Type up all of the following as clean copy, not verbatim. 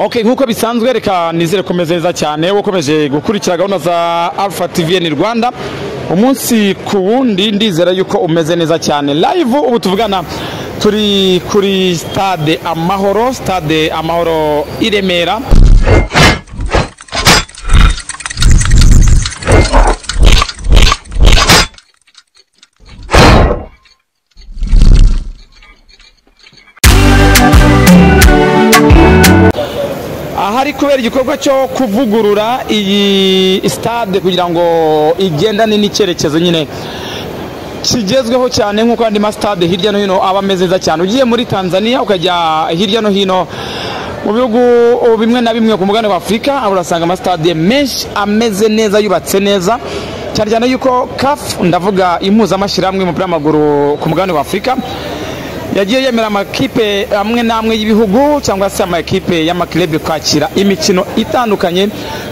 Okay, nkuko bisanzwe reka nizere komeze neza cyane ukomeje gukurikira gahunda za Alpha Tvn Rwanda umunsi ku wundi ndizera yuko umeze neza cyane live ubu tuvugana turi kuri Stade Amahoro Wirebere ahari kubera igikorwa cyo kuvugurura iyi stade kugira ngo igendane n'icyerekezo nyine kigezweho cyane nkuko andi ma stade hirya no hino aba ameze neza cyane. Ugiye muri Tanzania ukajya hirya no hino mu bihugu bimwe na bimwe ku mugabane wa Afrika urasanga ama stade menshi ameze neza yubatse neza cyane cyane yuko CAF ndavuga impuzamashyirahamwe mu w'amaguru ku mugabane wa Afrika yagiye yemera amakipe amwe namwe y'ibihugu cyangwa se amakipe y'amaklebe kwakira imikino itandukanye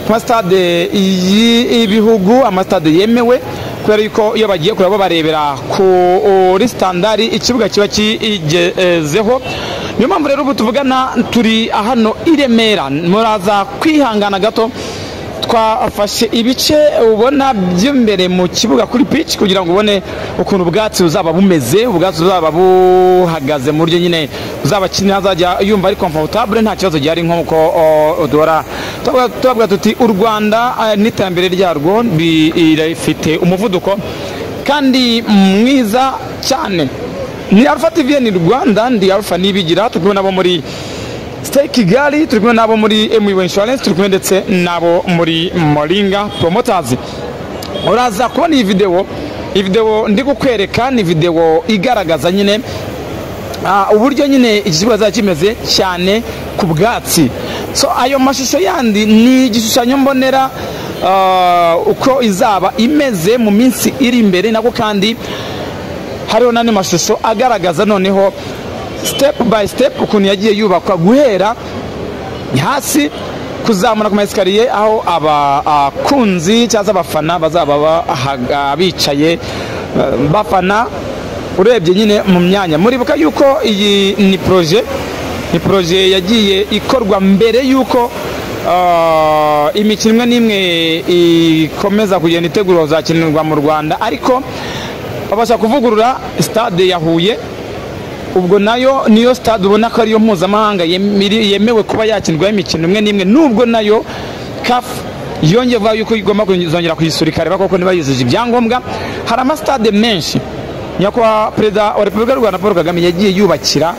ku stade y'ibihugu, amastade yemewe kubera yuko iyo bagiye kuraba barebera kuri standard ikibuga kiba kigezeho. Niyo mpamvu rero ubu tuvugana turi hano Wirebere, muraza kwihangana gato twafashe ibice ubona by'imbere mu kibuga kuri pitch kugira ngo ubone ukuntu ubwatsi buzaba bumeze, ubwatsi buzaba buhagaze mu buryo nyine uzabakinira azajya yumva ari comfortable nta kibazo gihari nkuko udora tubabwa tuti u Rwanda n'iterambere ryarwo birafite umuvuduko kandi mwiza cyane. Ni Alpha Tvn Rwanda ndi Alpha nibigira tukubona nabo muri Stade Kigali, turi kumwe nabo muri MW Insurance, turi kumwe ndetse nabo muri Moringa Promoters. Uraza kubona iyi video ndi kukwereka ni video igaragaza nyine uburyo nyine ikibuga zakimeze cyane ku bwatsi. So ayo mashusho yandi ni igishushanyo mbonera uko izaba imeze mu minsi iri imbere, nako kandi hariho nane mashusho agaragaza noneho step by step ukuntu yagiye yubakwa guhera hasi kuzamura ku masikariye aho abakunzi cyangwa abafana bazaba bicaye bafana urebye nyine mu myanya. Muribuka yuko iyi ni projet yagiye ikorwa mbere yuko imikino imwe n'imwe ikomeza kugenda itegurwa zakinirwa mu Rwanda, ariko babasha kuvugurura stade ya Huye. Ubwo nayo niyo stade ubona ko ariyo mpuzamahanga yemewe kuba yakinirwaho imikino imwe n'imwe, nubwo nayo CAF yongevuga yuko igomba kuzongera kuyisura ikareba koko niba yujuje ibyangombwa. Hari ama stade menshi nyakwa Perezida wa Repubulika y'u Rwanda Paul Kagame yagiye yubakira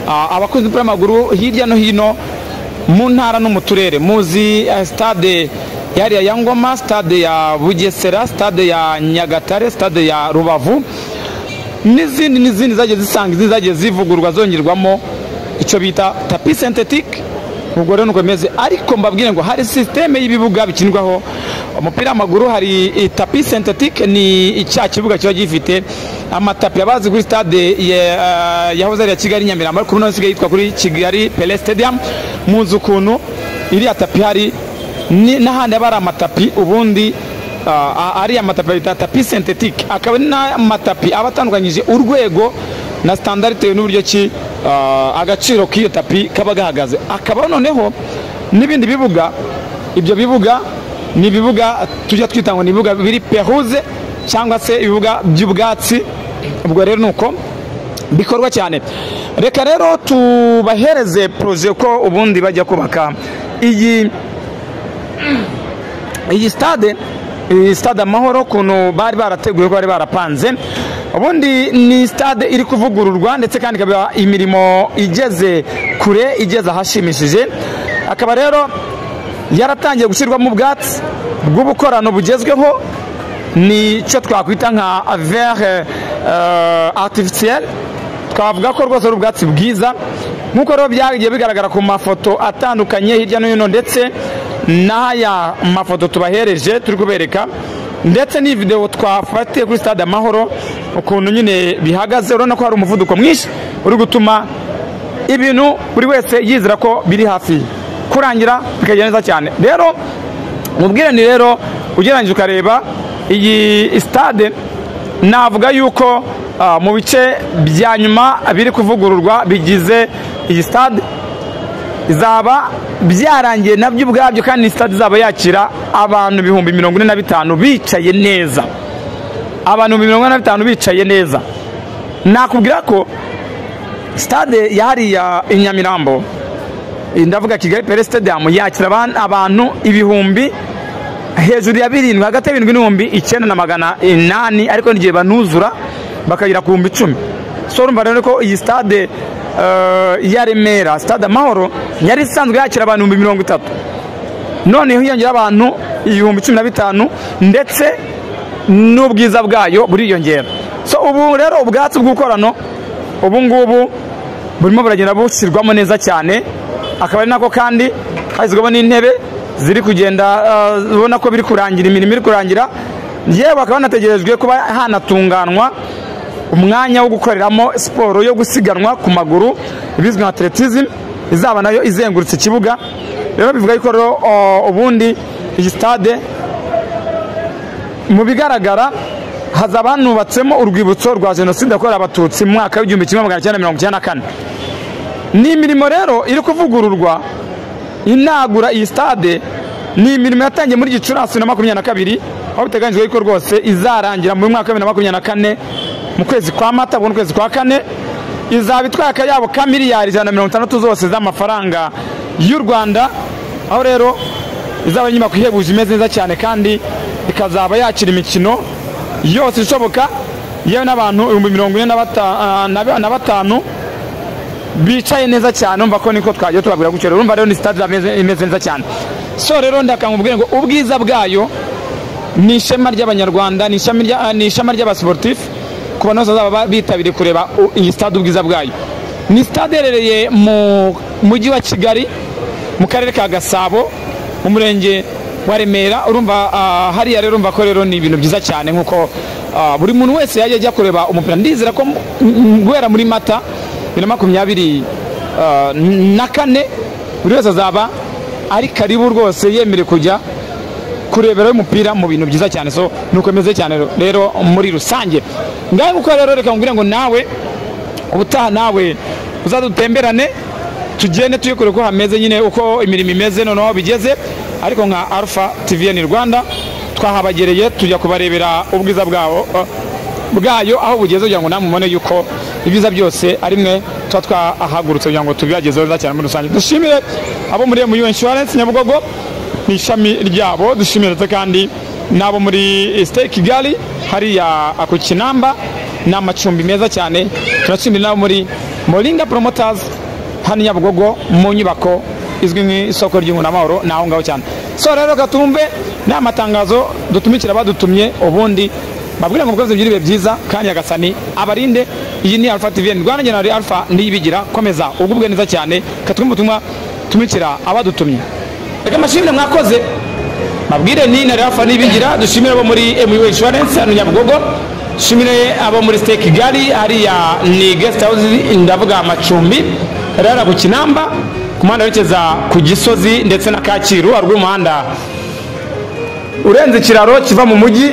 abakunzi b'amaguru hirya no hino mu ntara no mu turere. Muzi stade yari ya Ngoma, stade ya Bugesera, stade ya Nyagatare, stade ya Rubavu n'izindi zagiye zivugurwa zongerwamo icyo bita tapi synthetique. Ubwo rero nukomeze, ariko mbabwire ngo hari systeme y'ibibuga bikinirwaho umupira w'amaguru. Hari tapi synthetique, ni icya kibuga kiba gifite amatapi abazi kuri stade yahoze ari ya Kigali Nyamirambo, ariko none sigaye yitwa kuri Kigali Pele Stadium. Muzi ukuntu iri tapi hari n'ahandi abari amatapi ubundi ari amatapi bita tapi synthetique, akaba na matapi abatandukanyije urwego na standard tewe n'uburyo ki agaciro k'iyo tapi kaba gahagaze. Akaba noneho n'ibindi bibuga, ibyo bibuga ni bibuga tujya twita ngo ni bibuga biri pehuze cyangwa se ibibuga by'ubwatsi. Ubwo rero nuko bikorwa cyane. Reka rero tubahereze projet ko ubundi bajya kubaka iyi stade Amahoro kuno bari barateguye ko bari barapanze. Ubundi ni stade iri kuvugururwa ndetse kandi ikaba imirimo igeze kure, igeze ahashimishije. Akaba rero yaratangiye gushyirwa mu bwatsi bw'ubukorano bugezweho, ni cyo twakwita nka verre artificiel. Twavuga ko rwose ari ubwatsi bwiza nkuko rero byagiye bigaragara ku mafoto atandukanye hirya no hino, ndetse n'aya mafoto tubahereje turi kubereka, ndetse ni video twafatiye kuri Stade Amahoro ukuntu nyine bihagaze. Urabona ko hari umuvuduko mwinshi uri gutuma ibintu buri wese yizera ko biri hafi kurangira bikagenda neza cyane. Rero mubwire ni rero ugereranyije ukareba iyi stade, navuga yuko mu bice bya nyuma biri kuvugururwa bigize iyi stade izaba byarangiye nabyo ubwabyo, kandi stade izaba yakira abantu 45,000 bicaye neza, abantu 45,000 bicaye neza. Nakubwira ko stade yahariya i Nyamirambo, ndavuga Kigali Pele Stadium, yakira abantu ibihumbi hejuru ya 7, hagati ya 7,900, ariko n'igihe banuzura bakagira ku 10,000. So urumva rero ko iyi stade ya Remera, Stade Amahoro, yari isanzwe yakira abantu 30,000, none hiyongera abantu 15,000 ndetse n'ubwiza bwayo buriyongera. So ubu rero ubwatsi bw'ukorano ubu ngubu burimo buragenda bushyirwamo neza cyane, akaba ari nako kandi hashyizwemo n'intebe ziri kugenda ubona ko biri kurangira, imirimo iri kurangira, yewe bakaba banategerejwe kuba hanatunganwa umwanya wo gukoreramo siporo yo gusiganwa ku maguru bizwi nka atletism, izaba nayo izengurutse ikibuga. Rero bivuga yuko rero ubundi iyi stade mu bigaragara hazaba hanubatsemo urwibutso rwa jenoside yakorewe abatutsi mu mwaka w'1994. Ni imirimo rero iri kuvugururwa inagura iyi stade, ni imirimo yatangiye muri Gicurasi na 2022, aho biteganyijwe yuko rwose izarangira mu mwaka wa 2024 mu kwezi kwa Mata, mu kwezi kwa Kane. Izaba itwaye akayabo ka miliyari 160 zose z'amafaranga y'u Rwanda, aho rero izaba inyubako ihebuje imeze neza cyane, kandi ikazaba yakira imikino yose ishoboka, yewe n'abantu 45,000 bicaye neza cyane. Umva ko niko twagiye tubabwira gutyo. Urumva rero ni stade imeze neza cyane. So rero ndakangubwira ngo ubwiza bwayo ni ishema ry'Abanyarwanda, ni ishema ry'abasportif, ku bantu bazaba bitabiriye kureba iyi stade ubwiza bwayo. Ni stade herereye mu mujyi wa Kigali, mu karere ka Gasabo, mu murenge wa Remera. Urumva hariya rero umva ko rero ni ibintu byiza cyane, nkuko buri muntu wese yajya kureba umupira. Ndizera ko guhera muri Mata 2024 buri wese azaba ari karibu rwose yemerewe kujya kurebera umupira mu bintu byiza cyane. So nuko meze cyane rero muri rusange. Ngaho uko rero reka ngubwire ngo nawe ubutaha nawe uzadutemberane, tugende tuyikore ko hameze nyine uko imirimo imeze noneho bigeze. Ariko nka Alpha Tvn Rwanda twahabagereye tujya kubarebera ubwiza bwayo aho bugeze, kugira ngo namwe mubone yuko ibiza byose ari mwe twahagurutse kugira ngo tubibagezeho neza cyane muri rusange. Dushimire abo muri MU Insurance Nyabugogo, ni ishami ryabo. Dushimire kandi nabo muri Stade Kigali hariya ku Kinamba, ni amacumbi meza cyane. Turashimira nabo muri Moringa Promoters hano Nyabugogo mu nyubako izwi nk'isoko ry'Amahoro, naho ngaho cyane. So rero gatumve n'amatangazo dutumikira badutumye, ubundi babwira ngo bwoze byiribe byiza kandi yagasani abarinde. Iyi ni Alpha Tvn Rwanda, njye na Alpha ndiyibigira. Komeza ugubwe neza cyane, katwumva ubutumwa tumikira abadutumye. Reka mashimire mwakoze, mabwire ni na Alpha ndiyibigira. Dushimire abo muri MU Insurance hano Nyabugogo, dushimire abo muri Stade Kigali hariya ni guest house, ndavuga amacumbi rara ku Kinamba, ku muhanda werekeza ku Gisozi ndetse na Kacyiru, haruguru y'umuhanda urenze ikiraro kiva mu mujyi.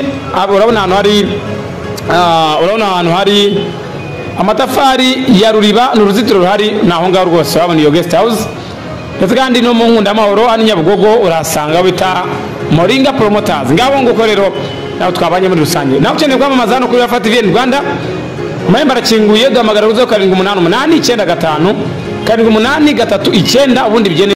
Urabona ahantu hari amatafari ya Ruriba, n'uruzitiro ruhari, naho ngaho rwose urabona iyo guest house. Ndetse kandi no mu Nkunda Amahoro hano Nyabugogo urasanga bita Moringa Promoters. Ngabo nguko rero naho twabanye muri rusange. Naho ukeneye kwamamaza hano kuri Alpha Tvn Rwanda, amayemba arakinguye, duhamagara 0788 95 78 ubundi bigene.